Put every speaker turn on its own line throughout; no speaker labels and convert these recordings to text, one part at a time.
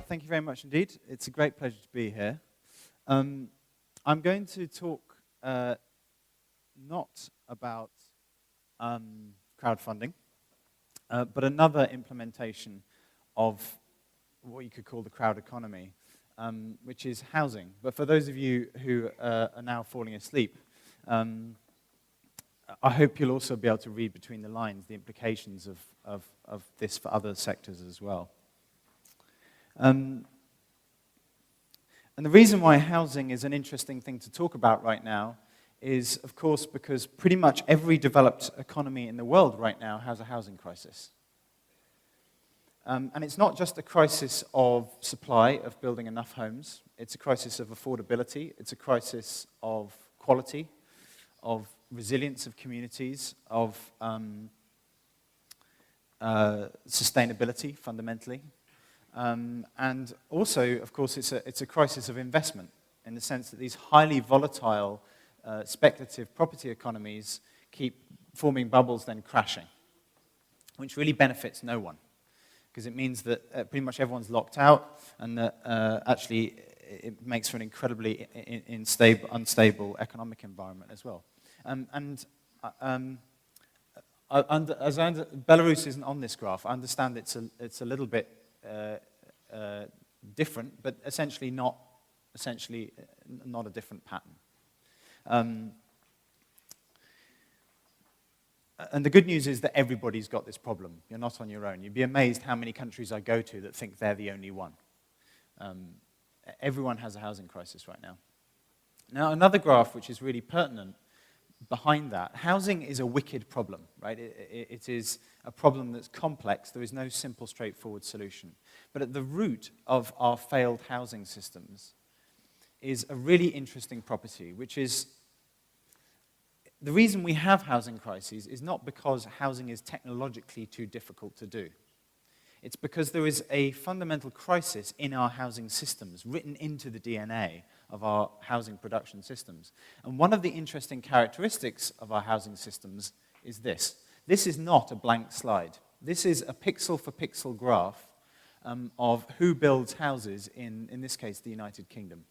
Thank you very much indeed. It's a great pleasure to be here. I'm going to talk not about crowdfunding, but another implementation of what you could call the crowd economy, which is housing. But for those of you who are now falling asleep, I hope you'll also be able to read between the lines the implications of this for other sectors as well. And the reason why housing is an interesting thing to talk about right now is, of course, because pretty much every developed economy in the world right now has a housing crisis. And it's not just a crisis of supply, of building enough homes. It's a crisis of affordability. It's a crisis of quality, of resilience of communities, of sustainability, fundamentally. And also, of course, it's a crisis of investment in the sense that these highly volatile, speculative property economies keep forming bubbles, then crashing, which really benefits no one, because it means that pretty much everyone's locked out, and that actually it makes for an incredibly unstable economic environment as well. Belarus isn't on this graph. I understand it's a little bit different, but essentially not a different pattern. And the good news is that everybody's got this problem. You're not on your own. You'd be amazed how many countries I go to that think they're the only one. Everyone has a housing crisis right now. Now, another graph which is really pertinent behind that, housing is a wicked problem, right? It is a problem that's complex. There is no simple, straightforward solution. But at the root of our failed housing systems is a really interesting property, which is the reason we have housing crises is not because housing is technologically too difficult to do. It's because there is a fundamental crisis in our housing systems, written into the DNA of our housing production systems. And one of the interesting characteristics of our housing systems is this. This is not a blank slide. This is a pixel-for-pixel graph of who builds houses in this case, the United Kingdom.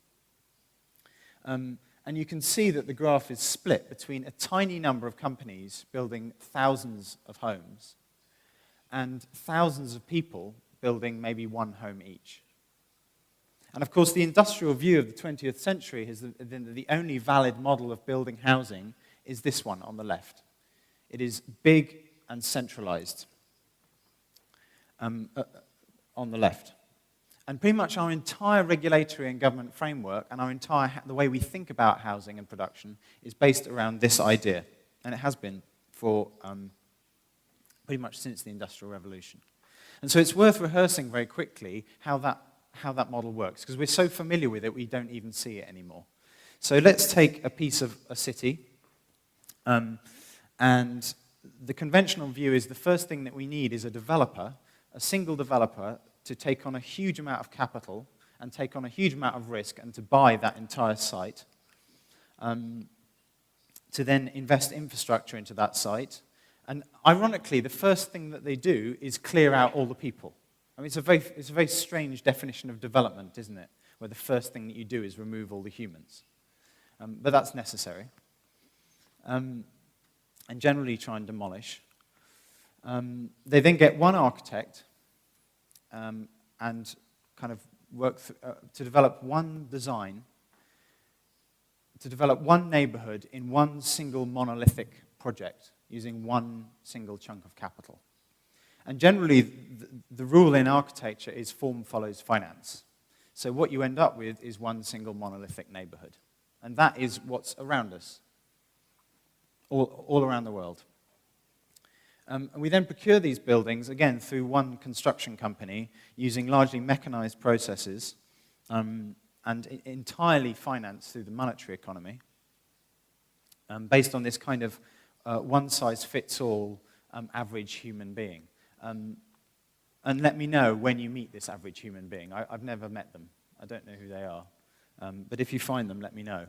And you can see that the graph is split between a tiny number of companies building thousands of homes and thousands of people building maybe one home each. And of course, the industrial view of the 20th century has been that the only valid model of building housing is this one on the left. It is big and centralized on the left. And pretty much our entire regulatory and government framework and the way we think about housing and production is based around this idea. And it has been for pretty much since the Industrial Revolution. And so it's worth rehearsing very quickly how that model works, because we're so familiar with it we don't even see it anymore. So let's take a piece of a city, and the conventional view is the first thing that we need is a single developer, to take on a huge amount of capital and take on a huge amount of risk and to buy that entire site, to then invest infrastructure into that site. And ironically, the first thing that they do is clear out all the people. I mean, it's a very strange definition of development, isn't it? Where the first thing that you do is remove all the humans. But that's necessary. And generally try and demolish. They then get one architect and kind of work to develop one design, to develop one neighborhood in one single monolithic project using one single chunk of capital. And generally, the rule in architecture is form follows finance. So what you end up with is one single monolithic neighborhood. And that is what's around us, all around the world. And we then procure these buildings, again, through one construction company, using largely mechanized processes, and entirely financed through the monetary economy, based on this kind of one-size-fits-all average human being. And let me know when you meet this average human being. I've never met them. I don't know who they are. But if you find them, let me know.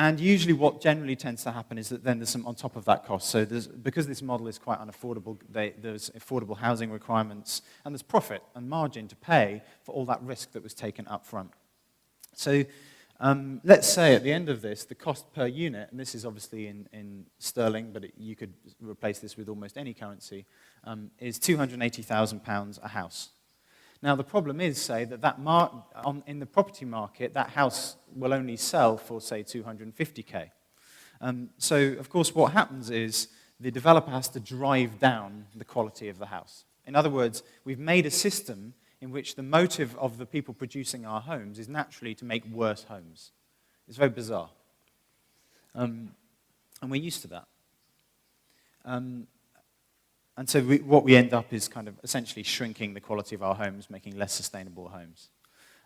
And usually what generally tends to happen is that then there's some on top of that cost. So because this model is quite unaffordable, there's affordable housing requirements, and there's profit and margin to pay for all that risk that was taken up front. So let's say at the end of this, the cost per unit, and this is obviously in sterling, but you could replace this with almost any currency, is £280,000 a house. Now, the problem is, say, that in the property market, that house will only sell for, say, 250k. So, of course, what happens is the developer has to drive down the quality of the house. In other words, we've made a system in which the motive of the people producing our homes is naturally to make worse homes. It's very bizarre. And we're used to that. And so what we end up is kind of essentially shrinking the quality of our homes, making less sustainable homes.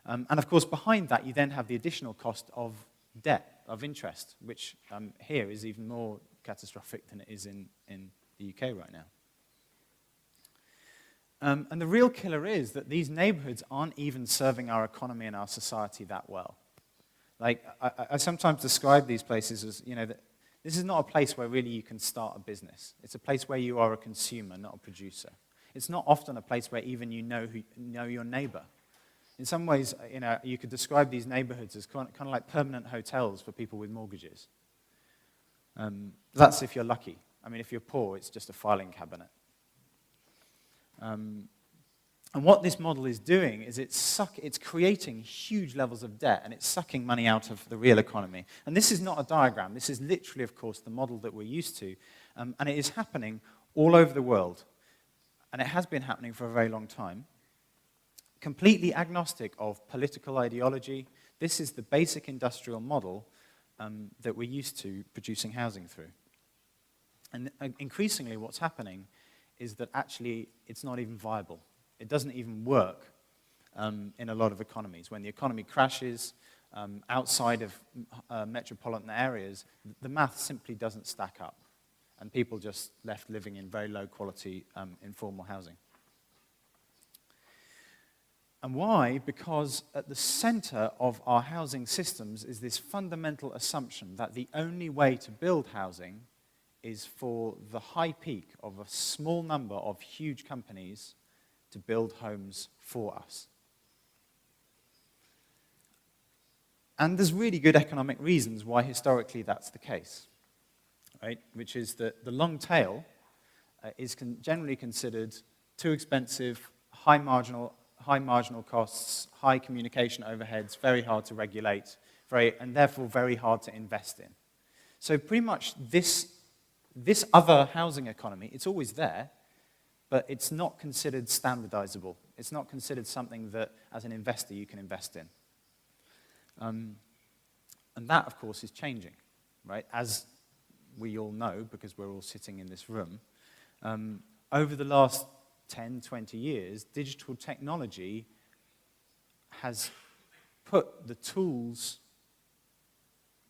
And of course, behind that, you then have the additional cost of debt, of interest, which here is even more catastrophic than it is in the UK right now. And the real killer is that these neighborhoods aren't even serving our economy and our society that well. Like, I sometimes describe these places as, you know, this is not a place where really you can start a business. It's a place where you are a consumer, not a producer. It's not often a place where even you know your neighbor. In some ways, you know, you could describe these neighborhoods as kind of like permanent hotels for people with mortgages. That's if you're lucky. I mean, if you're poor, it's just a filing cabinet. And what this model is doing is it's creating huge levels of debt, and it's sucking money out of the real economy. And this is not a diagram. This is literally, of course, the model that we're used to. And it is happening all over the world. And it has been happening for a very long time. Completely agnostic of political ideology. This is the basic industrial model that we're used to producing housing through. And increasingly what's happening is that actually it's not even viable. It doesn't even work in a lot of economies. When the economy crashes outside of metropolitan areas, the math simply doesn't stack up. And people just left living in very low quality informal housing. And why? Because at the center of our housing systems is this fundamental assumption that the only way to build housing is for the high peak of a small number of huge companies to build homes for us. And there's really good economic reasons why historically that's the case, right? Which is that the long tail is generally considered too expensive, high marginal costs, high communication overheads, very hard to regulate, and therefore very hard to invest in. So pretty much this other housing economy, it's always there, but it's not considered standardizable. It's not considered something that, as an investor, you can invest in. And that, of course, is changing, right? As we all know, because we're all sitting in this room, over the last 10, 20 years, digital technology has put the tools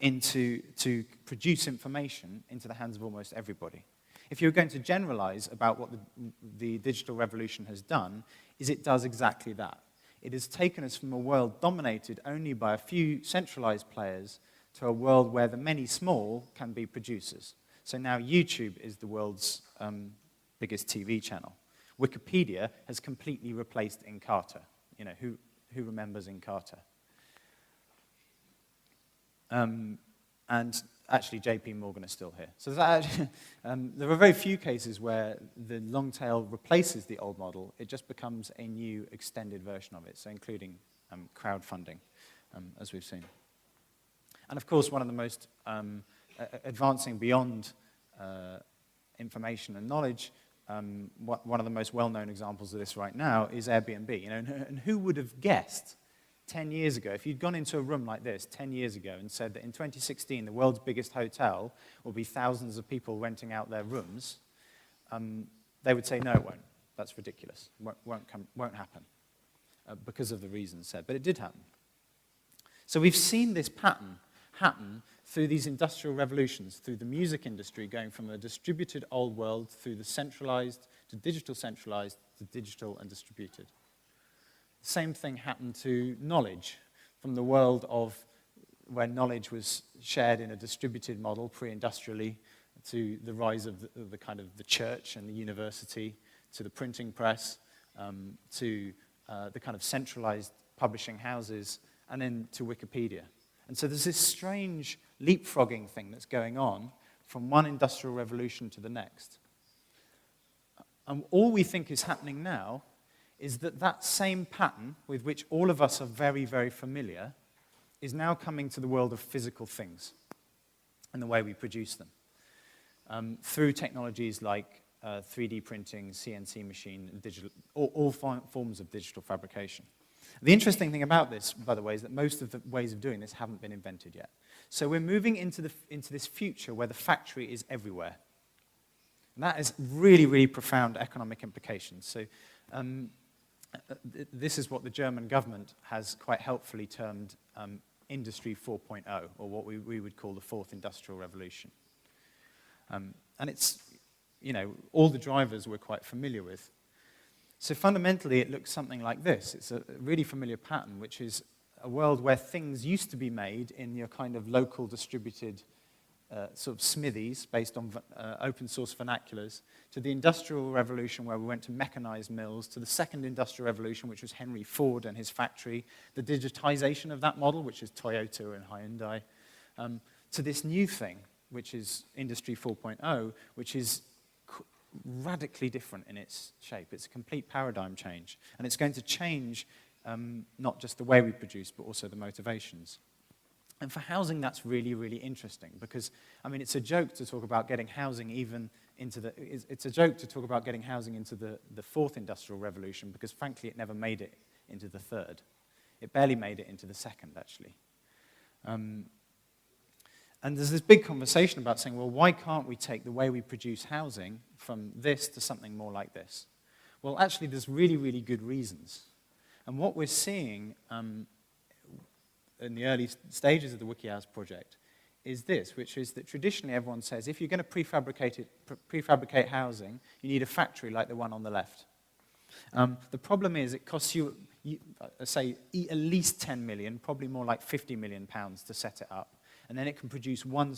to produce information into the hands of almost everybody. If you're going to generalize about what the digital revolution has done, is it does exactly that. It has taken us from a world dominated only by a few centralized players to a world where the many small can be producers. So now YouTube is the world's biggest TV channel. Wikipedia has completely replaced Encarta. You know, who remembers Encarta? And actually, JP Morgan is still here. So there are very few cases where the long tail replaces the old model. It just becomes a new extended version of it, so including crowdfunding, as we've seen. And of course, one of the most advancing beyond information and knowledge, one of the most well-known examples of this right now is Airbnb. You know, and who would have guessed 10 years ago, if you'd gone into a room like this 10 years ago and said that in 2016 the world's biggest hotel will be thousands of people renting out their rooms, they would say, no, it won't. That's ridiculous. Won't happen because of the reasons said. But it did happen. So we've seen this pattern happen through these industrial revolutions, through the music industry going from a distributed old world through the centralized to digital and distributed. The same thing happened to knowledge from the world of where knowledge was shared in a distributed model pre-industrially, to the rise of the kind of the church and the university, to the printing press, to the kind of centralized publishing houses, and then to Wikipedia. And so there's this strange leapfrogging thing that's going on from one industrial revolution to the next. And all we think is happening now is that that same pattern with which all of us are very, very familiar is now coming to the world of physical things and the way we produce them. Through technologies like 3D printing, CNC machine, and digital, all forms of digital fabrication. The interesting thing about this, by the way, is that most of the ways of doing this haven't been invented yet. So we're moving into this future where the factory is everywhere. And that has really, really profound economic implications. So this is what the German government has quite helpfully termed Industry 4.0, or what we would call the fourth industrial revolution. And it's, all the drivers we're quite familiar with. So fundamentally, it looks something like this. It's a really familiar pattern, which is a world where things used to be made in your kind of local distributed sort of smithies based on open source vernaculars, to the Industrial Revolution where we went to mechanized mills, to the Second Industrial Revolution, which was Henry Ford and his factory, the digitization of that model, which is Toyota and Hyundai, to this new thing, which is Industry 4.0, which is radically different in its shape. It's a complete paradigm change. And it's going to change not just the way we produce, but also the motivations. And for housing, that's really, really interesting because, it's a joke to talk about getting housing even into it's a joke to talk about getting housing into the fourth industrial revolution because, frankly, it never made it into the third. It barely made it into the second, actually. And there's this big conversation about saying, well, why can't we take the way we produce housing from this to something more like this? Well, actually, there's really, really good reasons. And what we're seeing in the early stages of the Wikihouse project is this, which is that traditionally everyone says, if you're going to prefabricate housing, you need a factory like the one on the left. The problem is it costs you, say, at least 10 million, probably more like 50 million pounds to set it up. And then it can produce one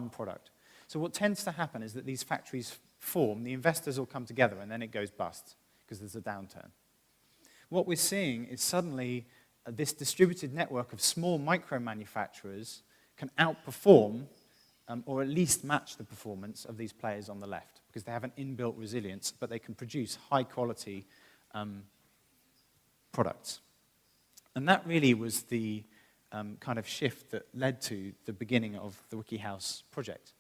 product. So what tends to happen is that these factories form, the investors all come together, and then it goes bust because there's a downturn. What we're seeing is suddenly this distributed network of small micro-manufacturers can outperform or at least match the performance of these players on the left because they have an inbuilt resilience, but they can produce high-quality products. And that really was the kind of shift that led to the beginning of the Wikihouse project.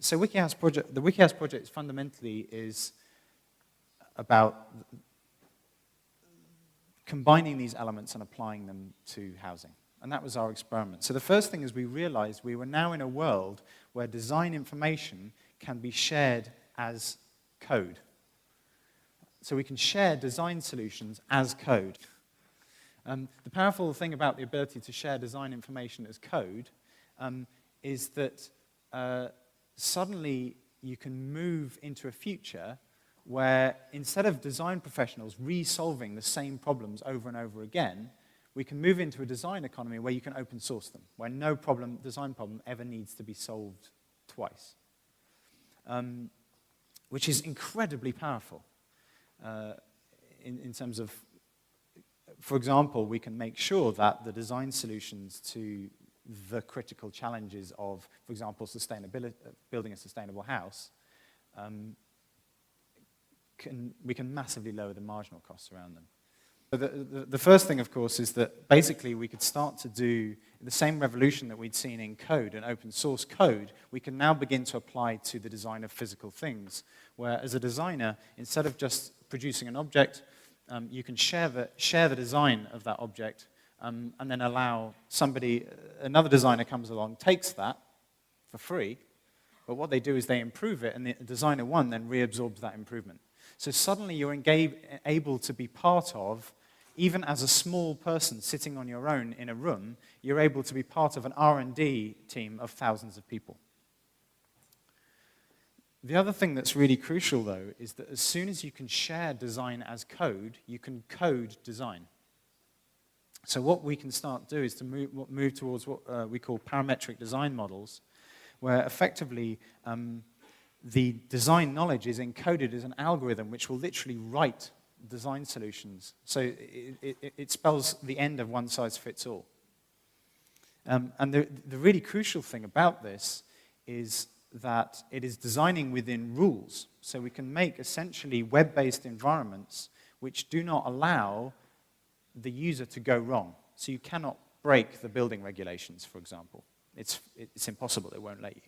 So the Wikihouse project fundamentally is about combining these elements and applying them to housing. And that was our experiment. So the first thing is we realized we were now in a world where design information can be shared as code. So we can share design solutions as code. The powerful thing about the ability to share design information as code is that suddenly you can move into a future where instead of design professionals resolving the same problems over and over again, we can move into a design economy where you can open source them, where no design problem ever needs to be solved twice, which is incredibly powerful in terms of, for example, we can make sure that the design solutions to the critical challenges of, for example, sustainability, building a sustainable house, we can massively lower the marginal costs around them. So the first thing, of course, is that basically we could start to do the same revolution that we'd seen in code and open source code, we can now begin to apply to the design of physical things, where as a designer, instead of just producing an object, you can share the design of that object and then allow another designer comes along, takes that for free, but what they do is they improve it, and the designer one then reabsorbs that improvement. So suddenly you're able to be part of, even as a small person sitting on your own in a room, you're able to be part of an R&D team of thousands of people. The other thing that's really crucial, though, is that as soon as you can share design as code, you can code design. So what we can start to do is to move towards what we call parametric design models, where effectively the design knowledge is encoded as an algorithm which will literally write design solutions. So it spells the end of one size fits all. And the really crucial thing about this is that it is designing within rules. So we can make essentially web-based environments which do not allow the user to go wrong. So you cannot break the building regulations, for example. It's impossible, it won't let you.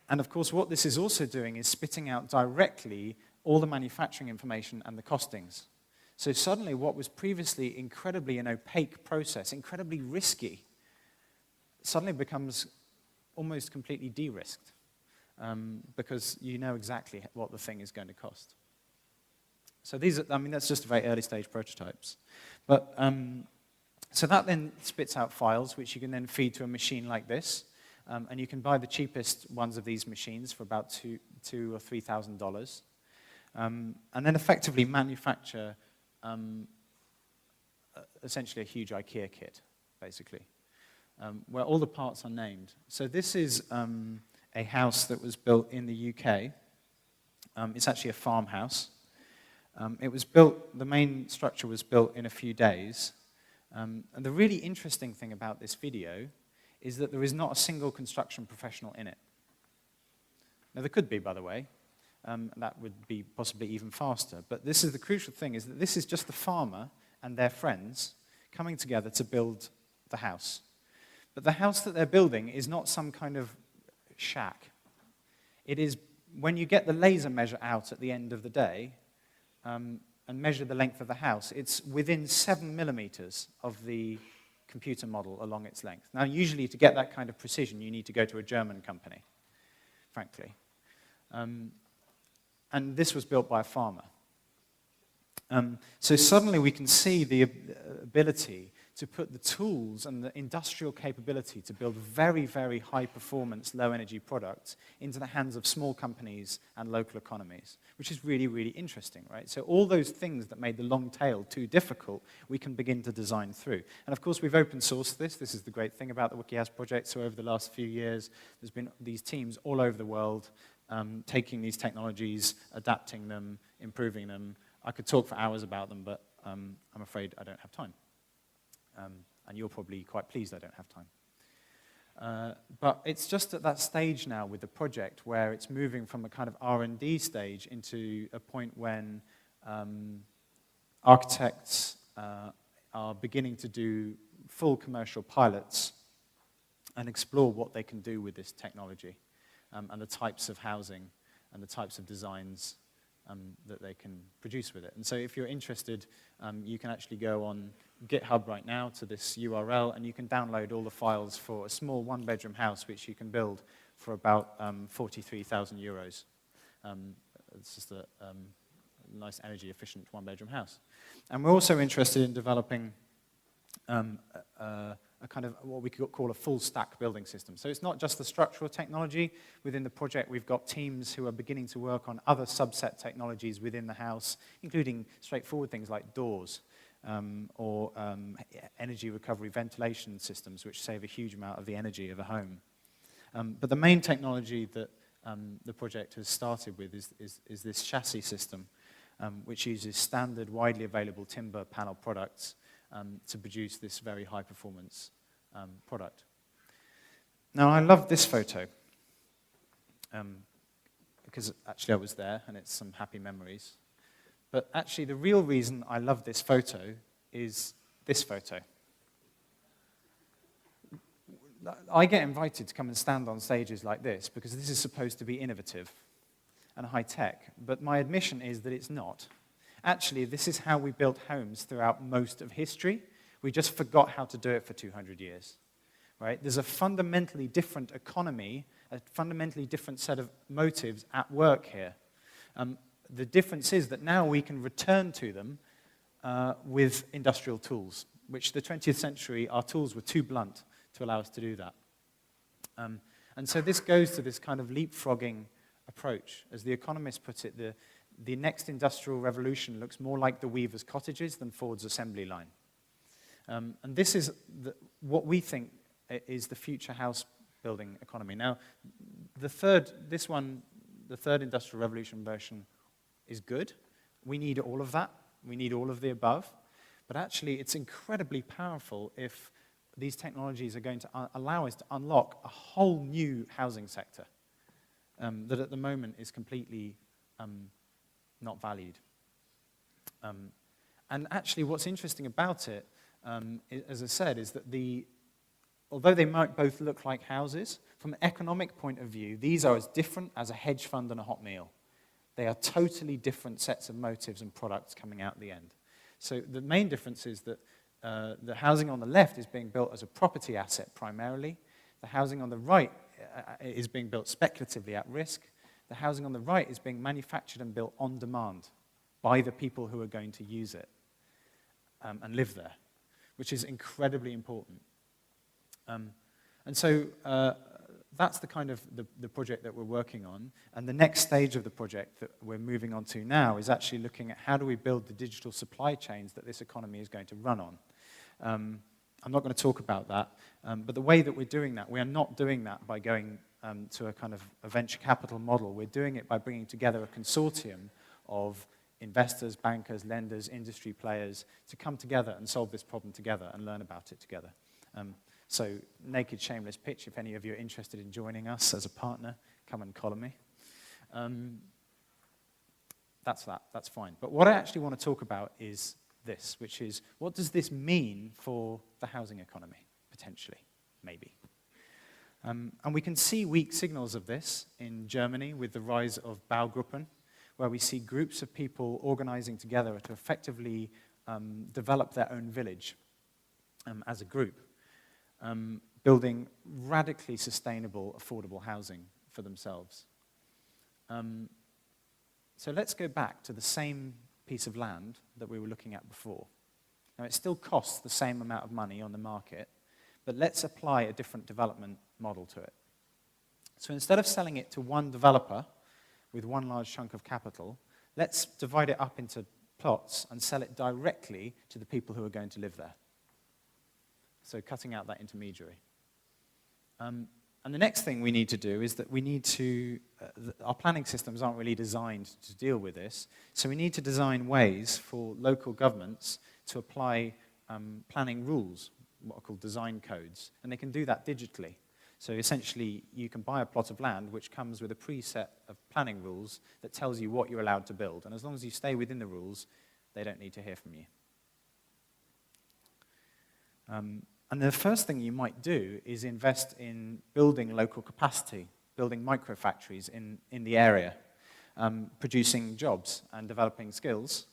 And of course, what this is also doing is spitting out directly all the manufacturing information and the costings. So suddenly what was previously incredibly an opaque process, incredibly risky, suddenly becomes almost completely de-risked because you know exactly what the thing is going to cost. So these are, I mean, that's just very early stage prototypes. But so that then spits out files which you can then feed to a machine like this. And you can buy the cheapest ones of these machines for about $2,000 or $3,000. And then effectively manufacture essentially a huge IKEA kit, basically, where all the parts are named. So this is a house that was built in the UK. It's actually a farmhouse. It was built, the main structure was built in a few days. And the really interesting thing about this video is that there is not a single construction professional in it. Now, there could be, by the way. That would be possibly even faster. But this is the crucial thing, is that this is just the farmer and their friends coming together to build the house. But the house that they're building is not some kind of shack. It is, when you get the laser measure out at the end of the day and measure the length of the house, it's within 7 millimeters of the computer model along its length. Now, usually to get that kind of precision, you need to go to a German company, frankly. And this was built by a farmer. So suddenly we can see the ability to put the tools and the industrial capability to build very, very high-performance, low-energy products into the hands of small companies and local economies, which is really, really interesting, right? So all those things that made the long tail too difficult, we can begin to design through. And of course, we've open-sourced this. This is the great thing about the Wikihouse project. So over the last few years, there's been these teams all over the world taking these technologies, adapting them, improving them. I could talk for hours about them, but I'm afraid I don't have time. And you're probably quite pleased I don't have time. But it's just at that stage now with the project where it's moving from a kind of R&D stage into a point when architects are beginning to do full commercial pilots and explore what they can do with this technology and the types of housing and the types of designs that they can produce with it. And so if you're interested, you can actually go on GitHub right now to this URL, and you can download all the files for a small one-bedroom house which you can build for about 43,000 euros. It's just a nice energy-efficient one-bedroom house. And we're also interested in developing a kind of what we could call a full-stack building system. So it's not just the structural technology. Within the project, we've got teams who are beginning to work on other subset technologies within the house, including straightforward things like doors or energy recovery ventilation systems, which save a huge amount of the energy of a home. But the main technology that the project has started with is this chassis system, which uses standard, widely available timber panel products to produce this very high-performance product. Now, I love this photo because actually I was there, and it's some happy memories. But actually, the real reason I love this photo is this photo. I get invited to come and stand on stages like this because this is supposed to be innovative and high-tech, but my admission is that it's not. Actually, this is how we built homes throughout most of history. We just forgot how to do it for 200 years, right? There's a fundamentally different economy, a fundamentally different set of motives at work here. The difference is that now we can return to them with industrial tools, which the 20th century, our tools were too blunt to allow us to do that. And so this goes to this kind of leapfrogging approach. As The Economist puts it, the next industrial revolution looks more like the weavers' cottages than Ford's assembly line. And this is what we think is the future house building economy. Now, the third industrial revolution version is good. We need all of that. We need all of the above. But actually, it's incredibly powerful if these technologies are going to allow us to unlock a whole new housing sector that at the moment is completely not valued. And actually, what's interesting about it, as I said, is that although they might both look like houses, from an economic point of view, these are as different as a hedge fund and a hot meal. They are totally different sets of motives and products coming out at the end. So the main difference is that the housing on the left is being built as a property asset primarily. The housing on the right is being built speculatively at risk. The housing on the right is being manufactured and built on demand by the people who are going to use it and live there, which is incredibly important. And so that's the kind of the project that we're working on. And the next stage of the project that we're moving on to now is actually looking at how do we build the digital supply chains that this economy is going to run on. I'm not going to talk about that, but the way that we're doing that, we are not doing that by going to a kind of a venture capital model. We're doing it by bringing together a consortium of investors, bankers, lenders, industry players to come together and solve this problem together and learn about it together. So, naked, shameless pitch, if any of you are interested in joining us as a partner, come and collar me. That's that, that's fine. But what I actually want to talk about is this, which is, what does this mean for the housing economy, potentially, maybe? And we can see weak signals of this in Germany with the rise of Baugruppen, where we see groups of people organizing together to effectively develop their own village as a group. Building radically sustainable, affordable housing for themselves. So let's go back to the same piece of land that we were looking at before. Now, it still costs the same amount of money on the market, but let's apply a different development model to it. So instead of selling it to one developer with one large chunk of capital, let's divide it up into plots and sell it directly to the people who are going to live there. So cutting out that intermediary. And the next thing we need to do is that we need to, our planning systems aren't really designed to deal with this, so we need to design ways for local governments to apply planning rules, what are called design codes, and they can do that digitally. So essentially, you can buy a plot of land which comes with a preset of planning rules that tells you what you're allowed to build, and as long as you stay within the rules, they don't need to hear from you. And the first thing you might do is invest in building local capacity, building microfactories in the area, producing jobs and developing skills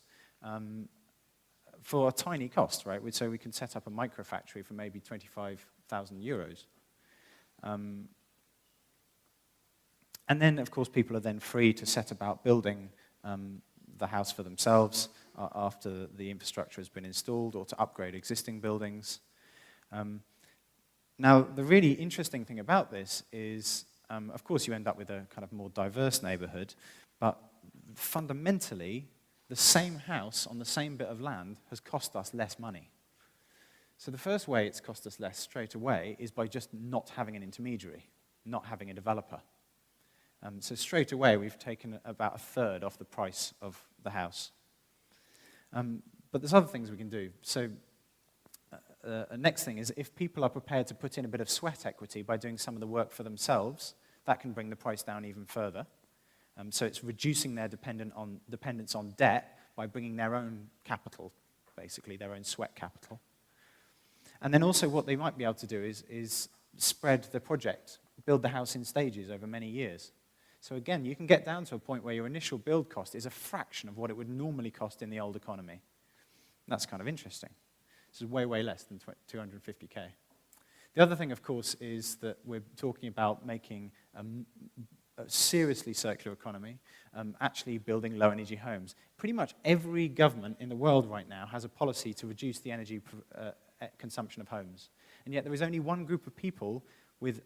for a tiny cost, right? So we can set up a microfactory for maybe 25,000 euros. And then, of course, people are then free to set about building the house for themselves after the infrastructure has been installed, or to upgrade existing buildings. Now, the really interesting thing about this is, of course, you end up with a kind of more diverse neighborhood, but fundamentally, the same house on the same bit of land has cost us less money. So the first way it's cost us less straight away is by just not having an intermediary, not having a developer. So straight away, we've taken about a third off the price of the house. But there's other things we can do. So next thing is, if people are prepared to put in a bit of sweat equity by doing some of the work for themselves, that can bring the price down even further. So it's reducing their dependence on debt by bringing their own capital, basically, their own sweat capital. And then also what they might be able to do is spread the project, build the house in stages over many years. So again, you can get down to a point where your initial build cost is a fraction of what it would normally cost in the old economy. That's kind of interesting. This is way, way less than 250K. The other thing, of course, is that we're talking about making a seriously circular economy, actually building low-energy homes. Pretty much every government in the world right now has a policy to reduce the energy consumption of homes. And yet there is only one group of people with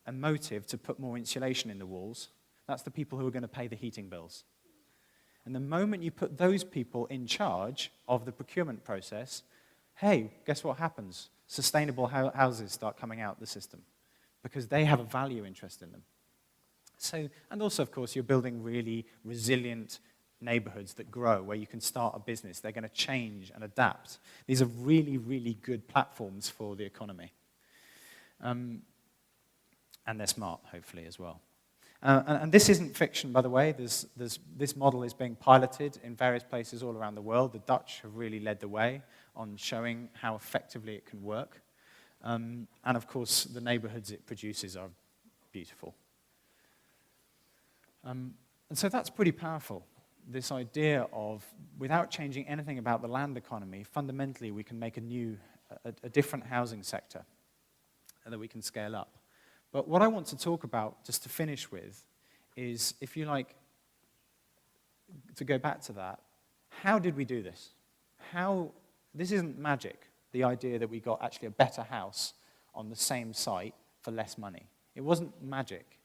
a motive to put more insulation in the walls. That's the people who are going to pay the heating bills. And the moment you put those people in charge of the procurement process, hey, guess what happens? Sustainable houses start coming out the system because they have a value interest in them. So, and also, of course, you're building really resilient neighborhoods that grow, where you can start a business. They're going to change and adapt. These are really, really good platforms for the economy. And they're smart, hopefully, as well. And this isn't fiction, by the way. This model is being piloted in various places all around the world. The Dutch have really led the way on showing how effectively it can work. And of course, the neighborhoods it produces are beautiful. And so that's pretty powerful, this idea of, without changing anything about the land economy, fundamentally we can make a different housing sector that we can scale up. But what I want to talk about, just to finish with, is, if you like, to go back to that, how did we do this? This isn't magic, the idea that we got actually a better house on the same site for less money. It wasn't magic.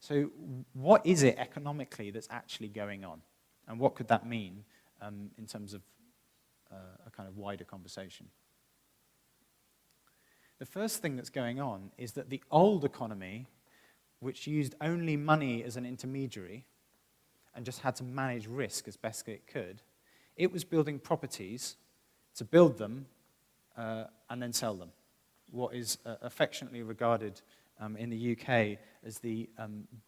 So what is it economically that's actually going on? And what could that mean in terms of a kind of wider conversation? The first thing that's going on is that the old economy, which used only money as an intermediary and just had to manage risk as best it could, it was building properties to build them and then sell them. What is affectionately regarded in the UK as the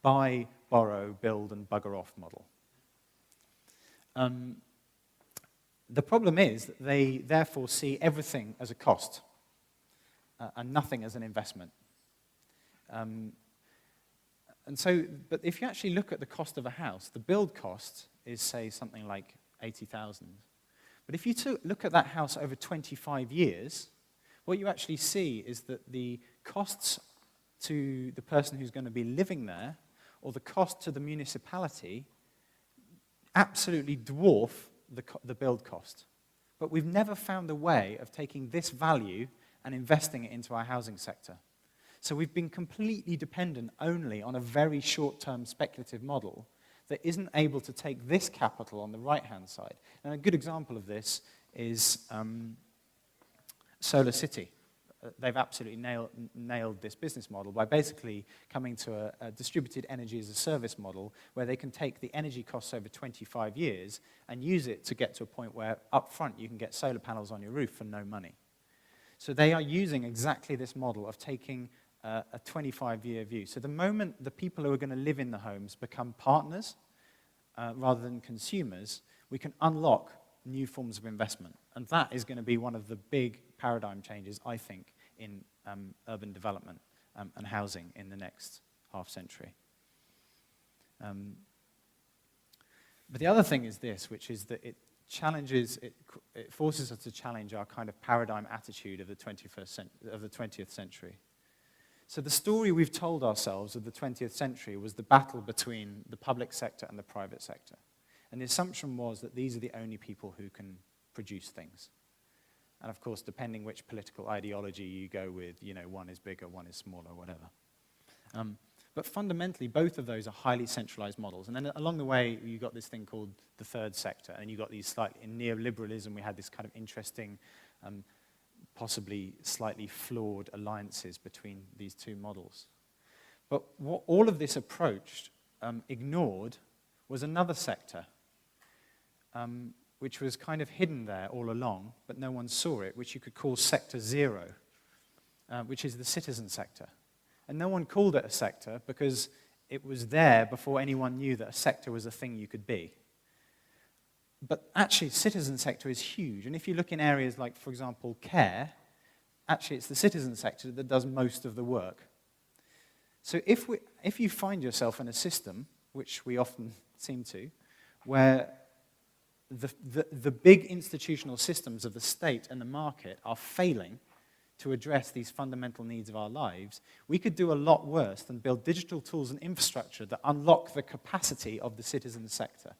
buy, borrow, build, and bugger off model. The problem is that they therefore see everything as a cost and nothing as an investment. And so, but if you actually look at the cost of a house, the build cost is, say, something like 80,000. But if you look at that house over 25 years, what you actually see is that the costs to the person who's going to be living there, or the cost to the municipality, absolutely dwarf the build cost. But we've never found a way of taking this value and investing it into our housing sector. So we've been completely dependent only on a very short-term speculative model that isn't able to take this capital on the right-hand side. And a good example of this is Solar City. They've absolutely nailed this business model by basically coming to a distributed energy as a service model where they can take the energy costs over 25 years and use it to get to a point where up front you can get solar panels on your roof for no money. So they are using exactly this model of taking a 25-year view. So the moment the people who are going to live in the homes become partners rather than consumers, we can unlock new forms of investment. And that is going to be one of the big paradigm changes, I think, in urban development and housing in the next half-century. But the other thing is this, which is that it forces us to challenge our kind of paradigm attitude of the 20th century. So the story we've told ourselves of the 20th century was the battle between the public sector and the private sector. And the assumption was that these are the only people who can produce things. And of course, depending which political ideology you go with, you know, one is bigger, one is smaller, whatever. But fundamentally, both of those are highly centralized models. And then along the way, you got this thing called the third sector, and you got these slightly, in neoliberalism, we had this kind of interesting, possibly slightly flawed alliances between these two models. But what all of this approach ignored was another sector, which was kind of hidden there all along, but no one saw it, which you could call sector zero, which is the citizen sector. And no one called it a sector because it was there before anyone knew that a sector was a thing you could be. But actually, citizen sector is huge. And if you look in areas like, for example, care, actually it's the citizen sector that does most of the work. So if you find yourself in a system, which we often seem to, where the big institutional systems of the state and the market are failing to address these fundamental needs of our lives, we could do a lot worse than build digital tools and infrastructure that unlock the capacity of the citizen sector.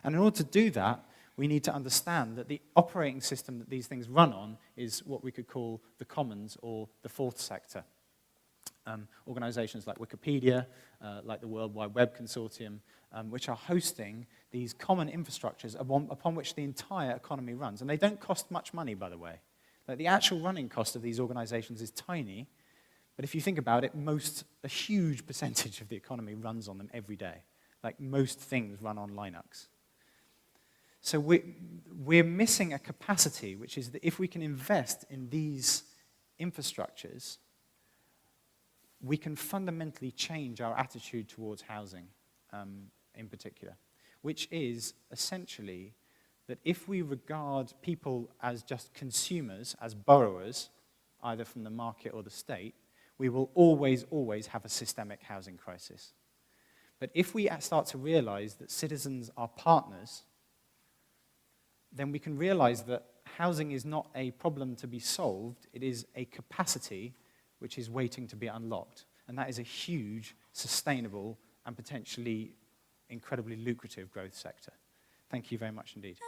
And in order to do that, we need to understand that the operating system that these things run on is what we could call the commons or the fourth sector. Organizations like Wikipedia, like the World Wide Web Consortium, which are hosting these common infrastructures upon which the entire economy runs. And they don't cost much money, by the way. Like, the actual running cost of these organizations is tiny, but if you think about it, a huge percentage of the economy runs on them every day. Like, most things run on Linux. So we're missing a capacity, which is that if we can invest in these infrastructures, we can fundamentally change our attitude towards housing in particular, which is essentially that if we regard people as just consumers, as borrowers, either from the market or the state, we will always, always have a systemic housing crisis. But if we start to realize that citizens are partners, then we can realize that housing is not a problem to be solved, it is a capacity which is waiting to be unlocked. And that is a huge, sustainable, and potentially incredibly lucrative growth sector. Thank you very much indeed.